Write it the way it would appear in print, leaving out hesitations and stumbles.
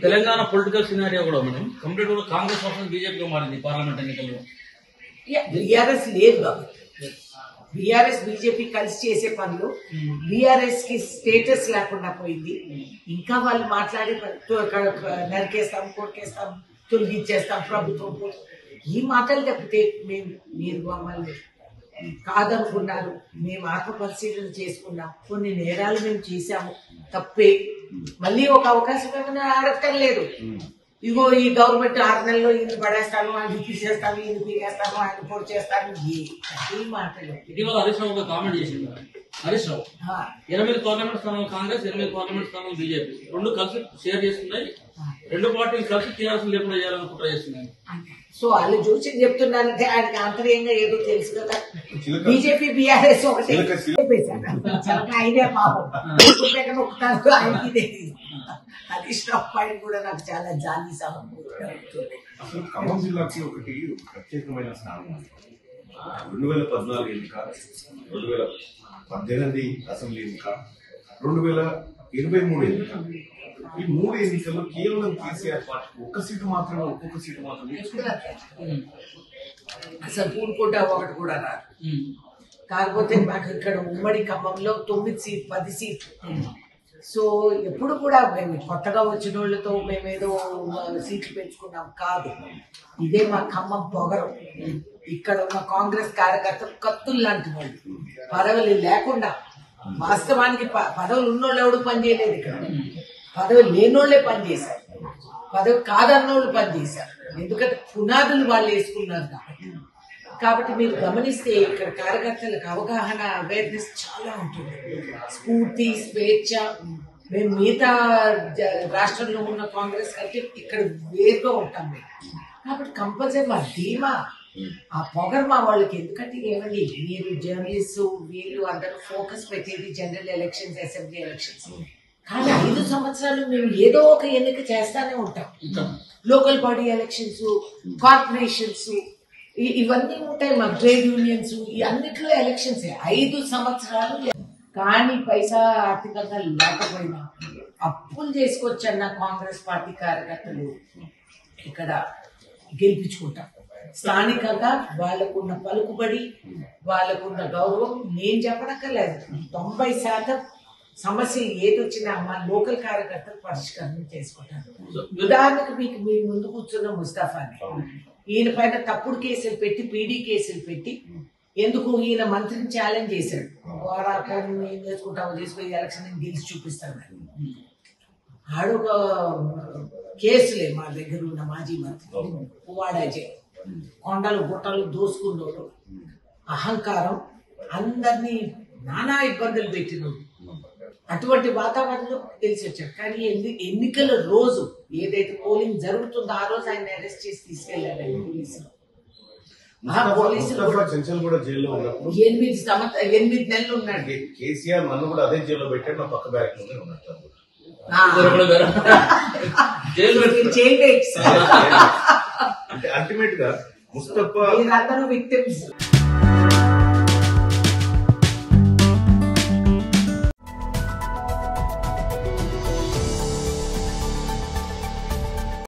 Telangana political scenario కూడా మనం complete కూడా కాంగ్రెస్ వర్సెస్ బీజేపీగా మారింది పార్లమెంట్ ఎన్నికల్లో. బీఆర్ఎస్ లేదు కాబట్టి బీఆర్ఎస్ బీజేపీ కలిసి చేసే పనులు బీఆర్ఎస్ కి స్టేటస్ లేకుండా పోయింది. ఇంకా వాళ్ళు మాట్లాడి నరికేస్తాం, కొరికేస్తాం, తొలగించేస్తాం ప్రభుత్వం ఈ మాటలు తప్పితే మీరు మమ్మల్ని కాదనుకున్నారు, మేము ఆత్మపరిశీలన చేసుకున్నాం, కొన్ని నేరాలు మేము చేశాము, తప్పే. మళ్ళీ ఒక అవకాశం ఏమైనా అడగటం లేదు. ఇగో ఈ గవర్నమెంట్ 6 నెలల్లో ఈయన పడేస్తాను, ఆయన తీసేస్తాను, ఈయన పీకేస్తాను, ఆయన పొడి చేస్తాను, ఈ మాటలు. ఇటీవల హరీష్ రావు కామెంట్ చేసింది. హరీష్ రావు 8 పార్లమెంట్ స్థానాలు కాంగ్రెస్, 8 పార్లమెంట్ స్థానాలు బీజేపీ రెండు కలిసి షేర్ చేస్తున్నాయి. 2 పార్టీలు కలిసి టీఆర్ఎస్ లేకుండా చేయాలని కుట్ర చేస్తున్నాయి. సో వాళ్ళు చూసి చెప్తున్నారంటే ఆయనకి ఆంతర్యంగా ఏదో తెలుసు కదా. బీజేపీ బీఆర్ఎస్ ఒకటే ఆయనే పాపం ఆయనకి తెలియదు. హరీష్ రావు పైన కూడా నాకు చాలా జాలి అసలు ఖమ్మం జిల్లాకి ఒకటి ప్రత్యేకమైన స్థానం. 2014 ఎన్నిక, 2018 అసెంబ్లీ ఎన్నిక, 2023 ఎన్నిక. ఈ 3 ఎన్నికల్లో కేవలం కేసీఆర్ పార్టీకి ఒక్కొక్క సీటు మాత్రమే అసలు పూనుకుంటా ఒకటి కూడా రాదు. కాకపోతే మాకు ఇక్కడ ఉమ్మడి ఖమ్మంలో 9 సీట్లు 10 సీట్లు. సో ఎప్పుడు కూడా మేము కొత్తగా వచ్చిన వాళ్ళతో మేమేదో సీట్లు పెంచుకున్నాం కాదు. ఇదే మా ఖమ్మం పొగరం. ఇక్కడ ఉన్న కాంగ్రెస్ కార్యకర్తలు కత్తులు లాంటి వాళ్ళు, పదవులు లేకుండా. వాస్తవానికి పదవులు ఉన్నోళ్ళు ఎవడు పనిచేయలేదు ఇక్కడ. పదవి లేనోళ్లే పనిచేశారు, పదవి కాదన్నోళ్ళు పనిచేశారు. ఎందుకంటే పునాదులు వాళ్ళు వేసుకున్నారు కాబట్టి మీరు గమనిస్తే ఇక్కడ కార్యకర్తలకు అవగాహన, అవేర్నెస్ చాలా ఉంటుంది. స్ఫూర్తి, స్వేచ్ఛ. మేము మిగతా రాష్ట్రంలో ఉన్న కాంగ్రెస్ కంటే ఇక్కడ వేరుగా ఉంటాం మేము. కాబట్టి కంపల్సరీ మా ధీమా, ఆ పొగర్ మా వాళ్ళకి. ఎందుకంటే ఏమండి, మీరు జర్నలిస్టు వీళ్ళు అందరూ ఫోకస్ పెట్టేది జనరల్ ఎలక్షన్స్, అసెంబ్లీ ఎలక్షన్స్. కానీ 5 సంవత్సరాలు మేము ఏదో ఒక ఎన్నిక చేస్తానే ఉంటాం. లోకల్ బాడీ ఎలక్షన్స్, కార్పొరేషన్స్, ఇవన్నీ ఉంటాయి. మా ట్రేడ్ యూనియన్స్, ఈ అన్నిట్లో ఎలక్షన్స్ 5 సంవత్సరాలు. కానీ పైసా ఆర్థికంగా లేకపోయినా అప్పులు చేసుకొచ్చన్న కాంగ్రెస్ పార్టీ కార్యకర్తలు ఇక్కడ గెలిపించుకుంటాం. స్థానికంగా వాళ్ళకున్న పలుకుబడి, వాళ్ళకున్న గౌరవం నేను చెప్పనక్కర్లేదు. 90% సమస్య ఏదొచ్చినా మా లోకల్ కార్యకర్తలు పరిష్కారం చేసుకుంటారు. ఉదాహరణకు మీకు మీ ముందు కూర్చున్న ముస్తాఫాని, ఈయన పైన తప్పుడు కేసులు పెట్టి, పీడీ కేసులు పెట్టి, ఎందుకు ఈయన మంత్రిని ఛాలెంజ్ చేశాడు. వారాన్ని ఏం చేసుకుంటావు, చేసుకుని ఎలక్షన్ గెలిచి చూపిస్తాడు. ఆడొక కేసులే మా దగ్గర ఉన్న మాజీ మంత్రి పువ్వాడాజే, కొండలు గుట్టలు దోసుకున్నోడు, అహంకారం, అందరినీ నానా ఇబ్బందులు పెట్టినోడు. అటువంటి వాతావరణంలో తెలిసి వచ్చాడు. కానీ ఎన్నికల రోజు ఏదైతే పోలింగ్ జరుగుతుందో ఆ రోజు ఆయన అరెస్ట్ చేసి తీసుకెళ్లారు పోలీసులు. 8 నెలలు ఉన్నాడు. కేసీఆర్ నన్ను కూడా అదే జైల్లో పెట్టాడు, నా పక్క బ్యాక్ లోనే ఉన్నట్టు. అంటే అల్టిమేట్ గా ముస్తఫా అందరూ విక్టిమ్స్.